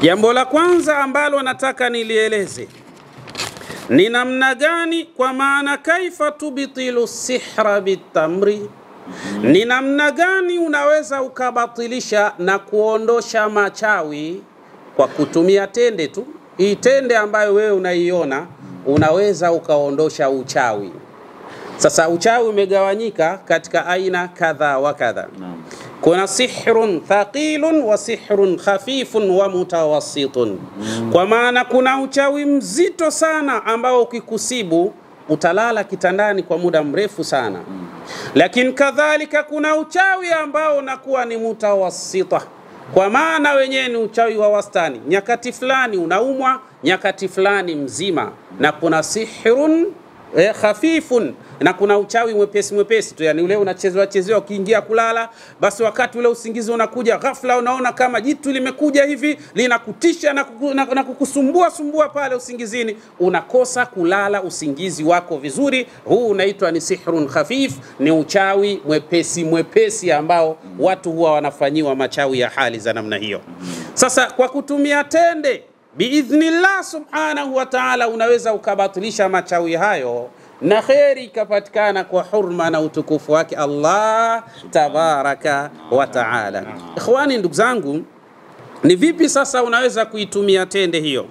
Jambo la kwanza ambalo nataka nilieleze ni namna gani, kwa maana kaifa tubtilu sihra bitamri, ni namna gani unaweza ukabatilisha na kuondosha machawi kwa kutumia tende tu. Hii tende ambayo wewe unaiona, unaweza ukaondosha uchawi. Sasa uchawi umegawanyika katika aina kadha wa kadha. Kuna sihrun thaqilun wa sihrun khafifun wa mutawassitun. Kwa maana kuna uchawi mzito sana ambao ukikusibu utalala kitandani kwa muda mrefu sana. Lakini kadhalika kuna uchawi ambao unakuwa ni mutawassita, kwa maana wenyewe ni uchawi wa wastani. Nyakati fulani unaumwa, nyakati fulani mzima. Na kuna sihrun khafifun, na kuna uchawi mwepesi tu, yani ule unachezewa ukiingia kulala, basi wakati ule usingizi unakuja ghafla, unaona kama jitu limekuja hivi linakutisha na kukusumbua pale usingizini, unakosa kulala usingizi wako vizuri. Huu unaitwa ni sihrun khafif, ni uchawi mwepesi ambao watu huwa wanafanyiwa machawi ya hali za namna hiyo. Sasa kwa kutumia tende biidhnillah subhanahu wa ta'ala unaweza ukabatilisha machawi hayo na kheri ikapatikana kwa hurma na utukufu wake Allah tabaraka wa ta'ala. Ikhwani, ndugu zangu, ni vipi sasa unaweza kuitumia tende hiyo?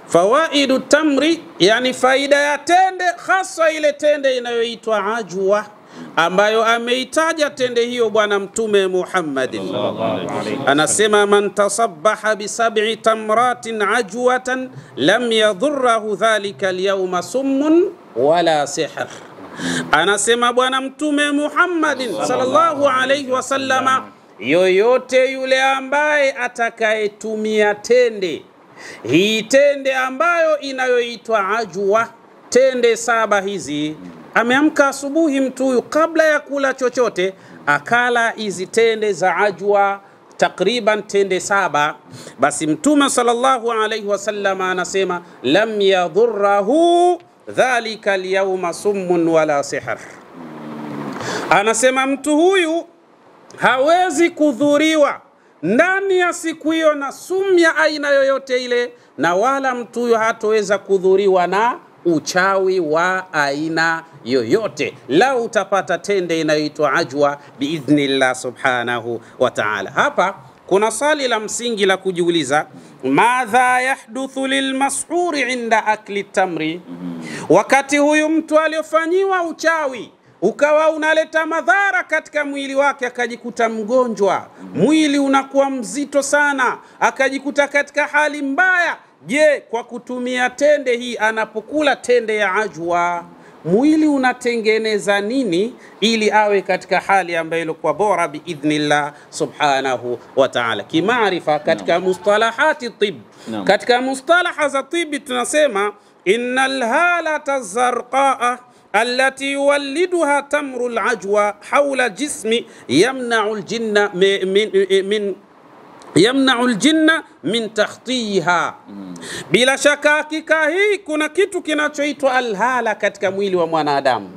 Fawaidu tamri, yani faida ya tende, hasa ile tende inayoitwa ajwa, ambayo ameitaja tende hiyo Bwana Mtume Muhammad. Anasema man tasabbaha bi 7 tamratin ajwatan lam yadhurruhu dhalika al-yawma summun wala sihr. Anasema Bwana Mtume Muhammad sallallahu alayhi wasallama, yoyote yule ambaye atakayetumia tende hii, tende ambayo inayoitwa ajwa, tende 7 hizi, ameamka asubuhi mtu huyu kabla ya kula chochote akala hizi tende za ajwa, takriban tende 7, basi Mtume sallallahu alayhi wasallam anasema lam yadhurruhu dhalika al-yawma summun wala sihr. Anasema mtu huyu hawezi kudhuriwa ndani ya siku hiyo na sumu ya aina yoyote ile, na wala mtu huyu hatoweza kudhuriwa na uchawi wa aina yoyote lau utapata tende inayoitwa ajwa biidhnillah subhanahu wa ta'ala. Hapa kuna swali la msingi la kujiuliza, madha yahduthu lilmashuri inda akli tamri? Wakati huyu mtu aliyofanyiwa uchawi ukawa unaleta madhara katika mwili wake, akajikuta mgonjwa, mwili unakuwa mzito sana, akajikuta katika hali mbaya, je, kwa kutumia tende hii, anapokula tende ya ajwa, mwili unatengeneza nini ili awe katika hali ambayo ilikuwa bora biidhnillah subhanahu wa ta'ala? Kimaarifa katika mustalahati tib, katika mustalaha za tibi tunasema innal halata zarqaa التي يولدها تمر العجوة حول جسم يمنع الجن من تخطيها. Bila shaka hakika hii kuna kitu kinachoitwa alhala katika mwili wa mwanadamu.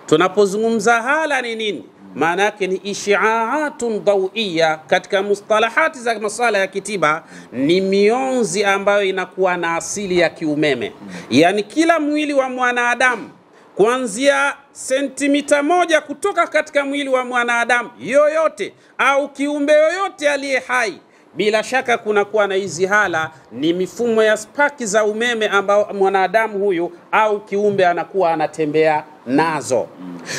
Tunapozungumza hala ni nini? Maana yake ni ishi'aatun dawiyya. Katika mustalahati za masala ya kitiba ni mionzi ambayo inakuwa na asili ya kiumeme. Yani kila mwili wa mwanadamu kuanzia sentimita 1 kutoka katika mwili wa mwanadamu yoyote au kiumbe yoyote aliye hai, bila shaka kuna kuwa na hizi hala, ni mifumo ya spaki za umeme ambao mwanadamu huyu au kiumbe anakuwa anatembea nazo.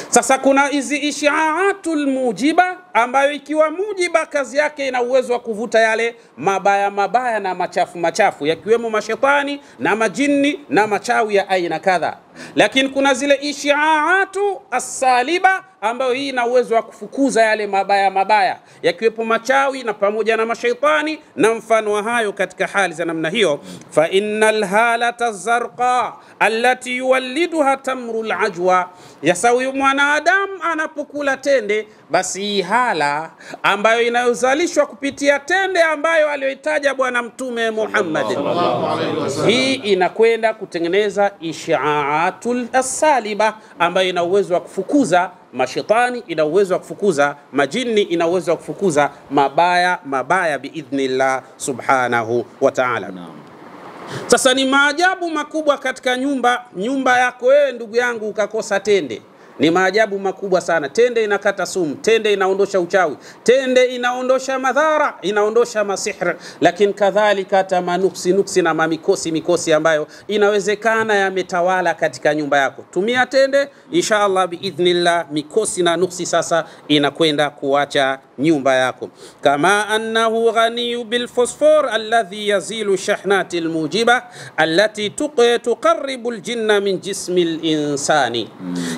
Sasa kuna hizi ishaatul mujiba, ambayo ikiwa mujiba kazi yake ina uwezo wa kuvuta yale mabaya na machafu yakiwemo mashetani na majini na machawi ya aina kadha. Lakini kuna zile ishaatu as-saliba, ambayo hii ina uwezo wa kufukuza yale mabaya yakiwepo machawi na pamoja na mashaitani na mfano wa hayo. Katika hali za namna hiyo, fa innal halata zarqa allati yuwalliduha tamrul ajwa, yasawi mwanadamu anapokula tende, basi ala ambayo inayozalishwa kupitia tende ambayo aliyoitaja Bwana Mtume Muhammad. Hii inakwenda kutengeneza ishaatul asaliba ambayo ina uwezo wa kufukuza mashetani, ina uwezo wa kufukuza majini, ina uwezo wa kufukuza mabaya biidhnillah subhanahu wa ta'ala. Sasa ni maajabu makubwa katika nyumba yako wewe ndugu yangu ukakosa tende. Ni maajabu makubwa sana. Tende inakata sumu, tende inaondosha uchawi, tende inaondosha madhara, inaondosha masihr, lakini kadhalika hata nuksi na mikosi ambayo inawezekana yametawala katika nyumba yako. Tumia tende, inshallah biidhnillah, mikosi na nuksi sasa inakwenda kuacha nyumba yako. Kama annahu ghaniyu bil fosfor alladhi yazilu shahnati almujiba allati tuqarribu aljinna min jismi alinsani.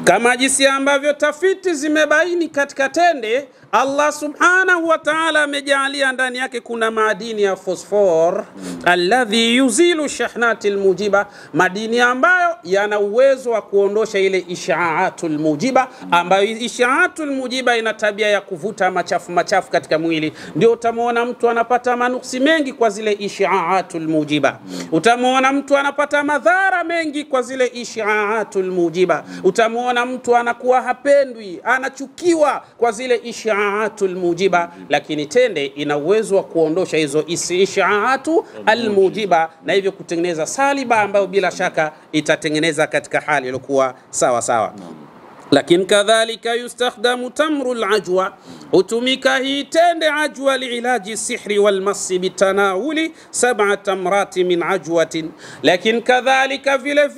Kama jinsi ambavyo tafiti zimebaini katika tende, Allah subhanahu wa ta'ala amejalia ndani yake kuna madini ya fosfor alladhi yuzilu shahnati almujiba, madini ambayo yana uwezo wa kuondosha ile ishaatul mujiba, ambayo ishaatul mujiba ina tabia ya kuvuta machafu katika mwili. Ndio utamuona mtu anapata manuksi mengi kwa zile ishaatul mujiba, utamuona mtu anapata madhara mengi kwa zile ishaatul mujiba, utamuona mtu anakuwa hapendwi, anachukiwa kwa zile ishaatul mujiba. Lakini tende ina uwezo wa kuondosha hizo ishaatu almujiba na hivyo kutengeneza saliba ambayo bila shaka itatengeneza katika hali iliyokuwa sawa. Lakini kadhalika yustakhdamu tamru alajwa, utumika hii tende ajwa liilaji sihri walmasi bitanawuli 7 tamrati min ajwatin. Lakini kadhalika vile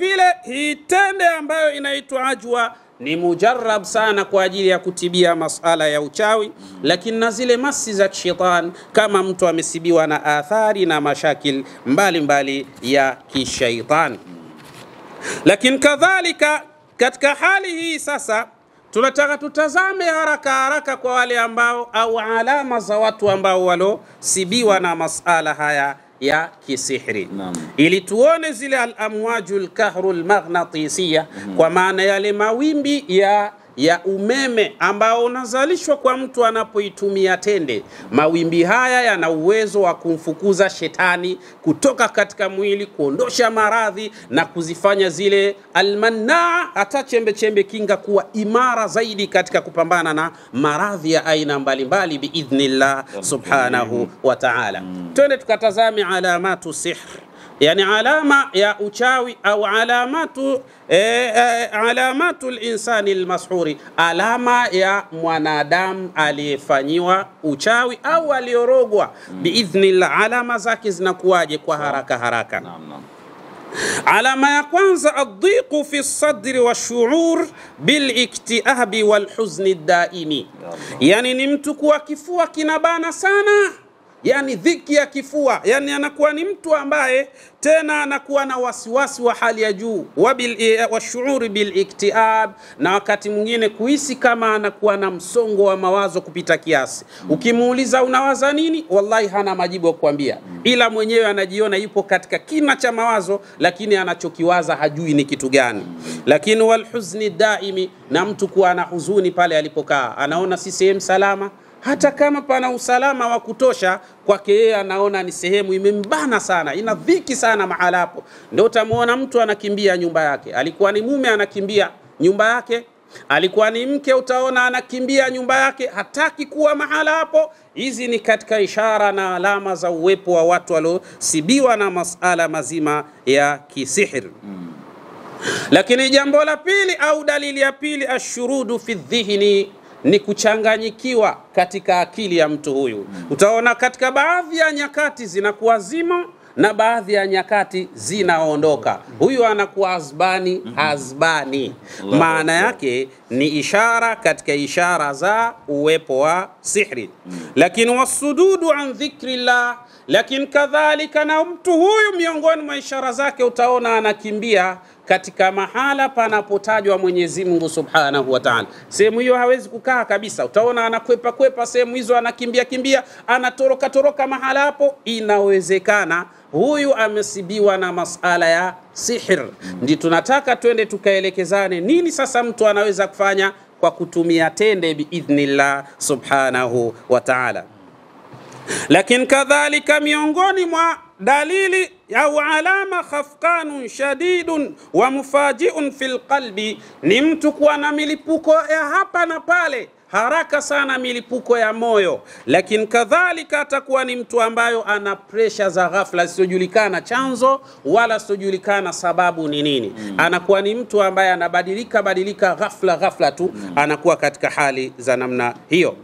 hii tende ambayo inaitwa ajwa ni mujarrab sana kwa ajili ya kutibia masala ya uchawi, lakini na zile masi za shetani kama mtu amesibiwa na athari na mashakil mbalimbali ya kishaitani. Lakini kadhalika katika hali hii sasa tunataka tutazame haraka kwa wale ambao au alama za watu ambao walosibiwa na masala haya ya kisihri, ili tuone zile al-amwajul kahrul maghnatisiya, kwa maana yale mawimbi ya umeme ambao unazalishwa kwa mtu anapoitumia tende. Mawimbi haya yana uwezo wa kumfukuza shetani kutoka katika mwili, kuondosha maradhi na kuzifanya zile almanaa hata chembe kinga kuwa imara zaidi katika kupambana na maradhi ya aina mbalimbali biidhnillah subhanahu wa ta'ala. Twende tukatazame alamatu sihr, yani alama ya uchawi au alamatu linsani almashuri, alama ya mwanadamu aliyefanyiwa uchawi au aliyorogwa biidhnillah. Alama zake zinakuwaje kwa haraka? Alama ya kwanza, adhiqu fi sadri wa shuur bil iktiabi wal huzni daimi, yani ni mtu kuwa kifua kinabana sana, yani dhiki ya kifua, yani anakuwa ni mtu ambaye tena anakuwa na wasiwasi wa hali ya juu, wa shuuri bil iktiab, na wakati mwingine kuhisi kama anakuwa na msongo wa mawazo kupita kiasi. Ukimuuliza unawaza nini, wallahi hana majibu ya kukwambia, ila mwenyewe anajiona yupo katika kina cha mawazo, lakini anachokiwaza hajui ni kitu gani. Lakini wal huzni daimi, na mtu kuwa na huzuni pale alipokaa, anaona si sehemu salama, hata kama pana usalama wa kutosha kwake yeye anaona ni sehemu imembana sana, ina dhiki sana mahala hapo. Ndio utamuona mtu anakimbia nyumba yake. Alikuwa ni mume anakimbia nyumba yake, alikuwa ni mke utaona anakimbia nyumba yake, hataki kuwa mahala hapo. Hizi ni katika ishara na alama za uwepo wa watu waliosibiwa na masala mazima ya kisihir. Lakini jambo la pili au dalili ya pili, ashurudu fi dhihni, ni kuchanganyikiwa katika akili ya mtu huyu. Utaona katika baadhi ya nyakati zinakuwa zima na baadhi ya nyakati zinaondoka. Huyu anakuwa hazbani. Maana yake ni ishara katika ishara za uwepo wa sihri. Lakini wasududu an dhikrillah, lakini kadhalika na mtu huyu miongoni mwa ishara zake utaona anakimbia katika mahala panapotajwa Mwenyezi Mungu Subhanahu wa Ta'ala. Sehemu hiyo hawezi kukaa kabisa. Utaona anakwepa sehemu hizo, anakimbia, anatoroka mahala hapo. Inawezekana huyu amesibiwa na masala ya sihir. Ndi tunataka twende tukaelekezane nini sasa mtu anaweza kufanya kwa kutumia tende biidhnillah subhanahu wa ta'ala. Lakini kadhalika miongoni mwa dalili au alama khafqanun shadidun wa mufajiun fil qalbi, ni mtu kuwa na milipuko ya hapa na pale, haraka sana milipuko ya moyo. Lakini kadhalika atakuwa ni mtu ambayo ana pressure za ghafla zisizojulikana chanzo wala zisizojulikana sababu ni nini. Anakuwa ni mtu ambaye anabadilika ghafla tu, anakuwa katika hali za namna hiyo.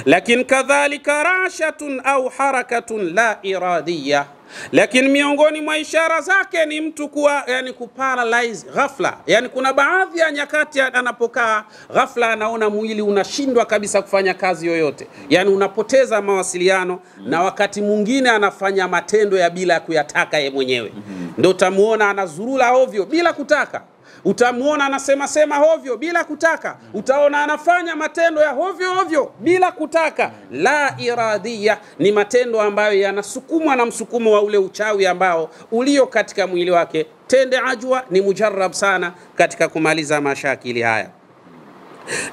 Lakini kadhalika rashatun au harakatun la iradiyya, lakini miongoni mwa ishara zake ni mtu kuwa yani kuparalyze ghafla. Yani kuna baadhi ya nyakati anapokaa ghafla anaona mwili unashindwa kabisa kufanya kazi yoyote, yani unapoteza mawasiliano, na wakati mwingine anafanya matendo ya bila kuyataka yeye mwenyewe. Ndio utamuona anazurula ovyo bila kutaka, utamuona anasema hovyo bila kutaka, utaona anafanya matendo ya hovyo bila kutaka. La iradia ni matendo ambayo yanasukumwa na msukumo wa ule uchawi ambao ulio katika mwili wake. Tende ajwa ni mujarrab sana katika kumaliza mashakili haya.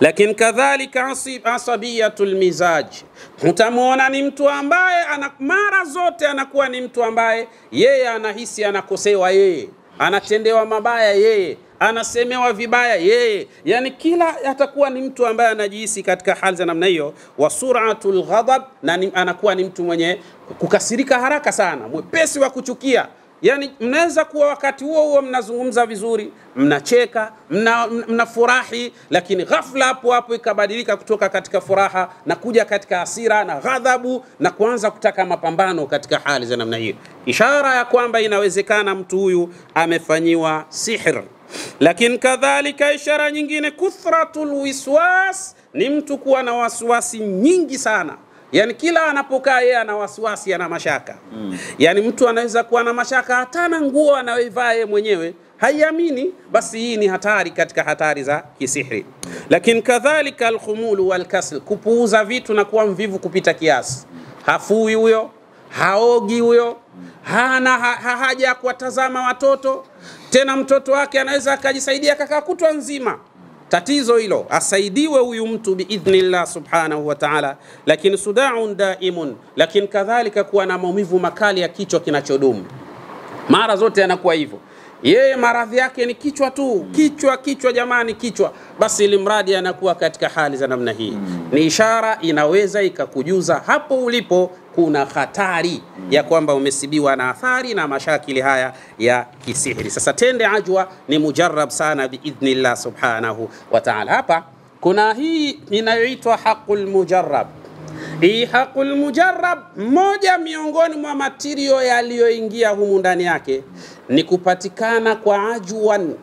Lakini kadhalika asabiyatul mizaj, utamuona ni mtu ambaye mara zote anakuwa ni mtu ambaye yeye anahisi anakosewa yeye, anatendewa mabaya yeye, anasemewa vibaya yeye, yani kila atakuwa ni mtu ambaye anajihisi katika hali za namna hiyo. Wa suratul ghadab, na anakuwa ni mtu mwenye kukasirika haraka sana, mwepesi wa kuchukia. Yani mnaweza kuwa wakati huo mnazungumza vizuri, mnacheka, mnafurahi, lakini ghafla hapo ikabadilika kutoka katika furaha na kuja katika hasira na ghadhabu na kuanza kutaka mapambano katika hali za namna hiyo. Ishara ya kwamba inawezekana mtu huyu amefanyiwa sihr. Lakini kadhalika ishara nyingine kuthratul wiswas, ni mtu kuwa na wasiwasi nyingi sana. Yani kila anapokaa yeye ana wasiwasi, ana mashaka. Yani mtu anaweza kuwa na mashaka hata na nguo anayoivaa yeye mwenyewe haiamini, basi hii ni hatari katika hatari za kisihri. Lakini kadhalika alkhumulu walkasl, kupuuza vitu na kuwa mvivu kupita kiasi. Hafui huyo, haogi huyo, hana haja kuwatazama watoto. Tena mtoto wake anaweza akajisaidia kaka kutwa nzima. Tatizo hilo, asaidiwe huyu mtu biidhnillah subhanahu wa ta'ala. Lakini sudaun daimun, lakini kadhalika kuwa na maumivu makali ya kichwa kinachodumu. Mara zote anakuwa hivyo. Yeye maradhi yake ni kichwa tu, kichwa jamani, kichwa. Basi ilimradi anakuwa katika hali za namna hii. Ni ishara inaweza ikakujuza hapo ulipo kuna hatari ya kwamba umesibiwa na athari na mashakili haya ya kisihiri. Sasa tende ajwa ni mujarrab sana biidhnillah subhanahu wa ta'ala. Hapa kuna hii inayoitwa haqul mujarrab. Hii haqul mujarrab, moja miongoni mwa material yaliyoingia humu ndani yake ni kupatikana kwa ajwan.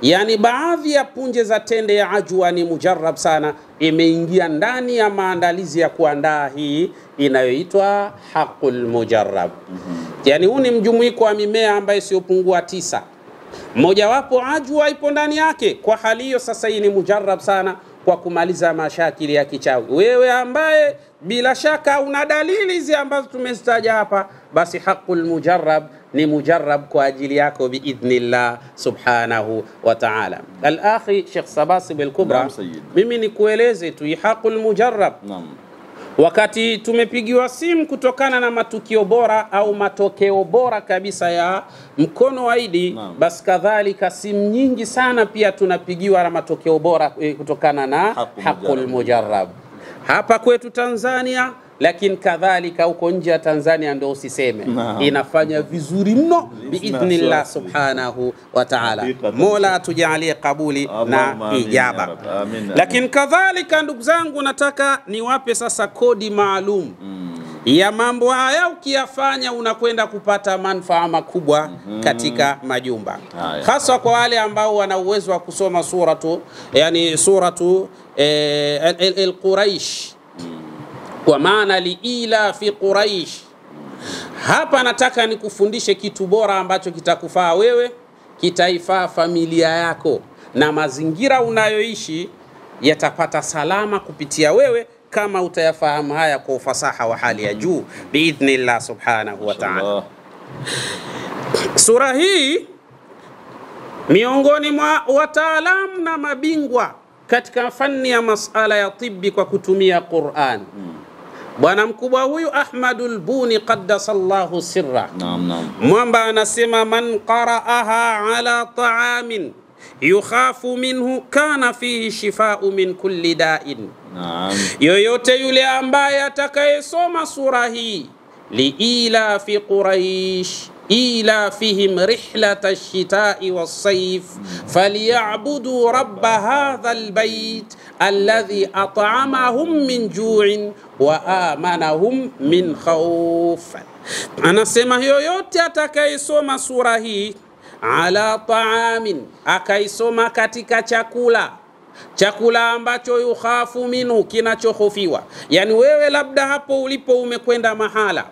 Yani baadhi ya punje za tende ya ajwa ni mujarrab sana, imeingia ndani ya maandalizi ya kuandaa hii inayoitwa haqul mujarrab. Yani huu ni mjumuiko wa mimea ambayo siopungua 9. Mmoja wapo ajwa ipo ndani yake. Kwa hali hiyo sasa hii ni mujarrab sana kwa kumaliza mashakili ya kichawi. Wewe ambaye bila shaka una dalili hizi ambazo tumezitaja hapa, basi haqul mujarrab ni mujarrab kwa ajili yako biidhnillah subhanahu wa ta'ala. Al-akhi Sheikh Sabasib al-Kubra, mimi nikueleze tu haqul mujarrab. Wakati tumepigiwa simu kutokana na matukio bora au matokeo bora kabisa ya mkono wa Idi, basi kadhalika simu nyingi sana pia tunapigiwa na matokeo bora kutokana na haqul mujarrab hapa kwetu Tanzania. Lakini kadhalika huko nje ya Tanzania ndio usiseme, inafanya vizuri mno biidhnillah subhanahu wa ta'ala. Mola atujalie kabuli na ijaba. Lakini kadhalika ndugu zangu, nataka niwape sasa kodi maalum ya mambo haya. Ukiyafanya unakwenda kupata manufaa makubwa katika majumba, hasa kwa wale ambao wana uwezo wa kusoma suratu al-Quraish, kwa maana liila fi Quraish. Hapa nataka nikufundishe kitu bora ambacho kitakufaa wewe, kitaifaa familia yako, na mazingira unayoishi yatapata salama kupitia wewe kama utayafahamu haya kwa ufasaha wa hali ya juu biidhnillah subhanahu wa ta'ala. Sura hii miongoni mwa wataalamu na mabingwa katika fani ya masala ya tibbi kwa kutumia Qur'an. Bwana mkubwa huyu Ahmadul Buni qaddasallahu sirra, mwamba anasema man qara'aha ala ta'amin yukhafu minhu kana fihi shifau min kulli da'in. Yoyote yule ambaye atakayesoma sura hii liila fi Quraish ila fihim rihlata ash-shita'i was-sayf falyabudu rabb hadha al-bayt alladhi at'amahum min ju'in wa amanahum min khawf. Anasema yoyote atakayesoma sura hii ala ta'amin, akaisoma katika chakula ambacho yukhafu minhu, kinachohofiwa. Yani wewe labda hapo ulipo umekwenda mahala,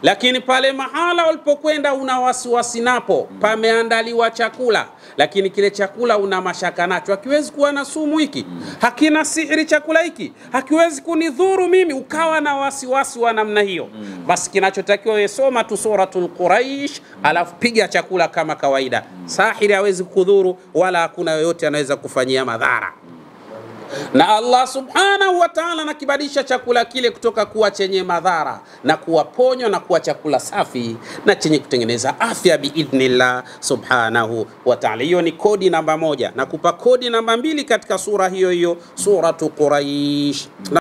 lakini pale mahala ulipokwenda una wasiwasi napo, pameandaliwa chakula, lakini kile chakula una mashaka nacho, hakiwezi kuwa na sumu hiki, hakina sihiri chakula hiki, hakiwezi kunidhuru mimi, ukawa na wasiwasi wa namna hiyo. Basi kinachotakiwa yesoma tu suratul Quraish, alafu piga chakula kama kawaida. Sahiri hawezi kudhuru wala hakuna yoyote anaweza kufanyia madhara. Na Allah subhanahu wa ta'ala anakibadilisha chakula kile kutoka kuwa chenye madhara na kuwa ponyo na kuwa chakula safi na chenye kutengeneza afya biidhnillah subhanahu wa ta'ala. Hiyo ni kodi namba 1, na kupa kodi namba 2 katika sura hiyo hiyo, suratu Quraish.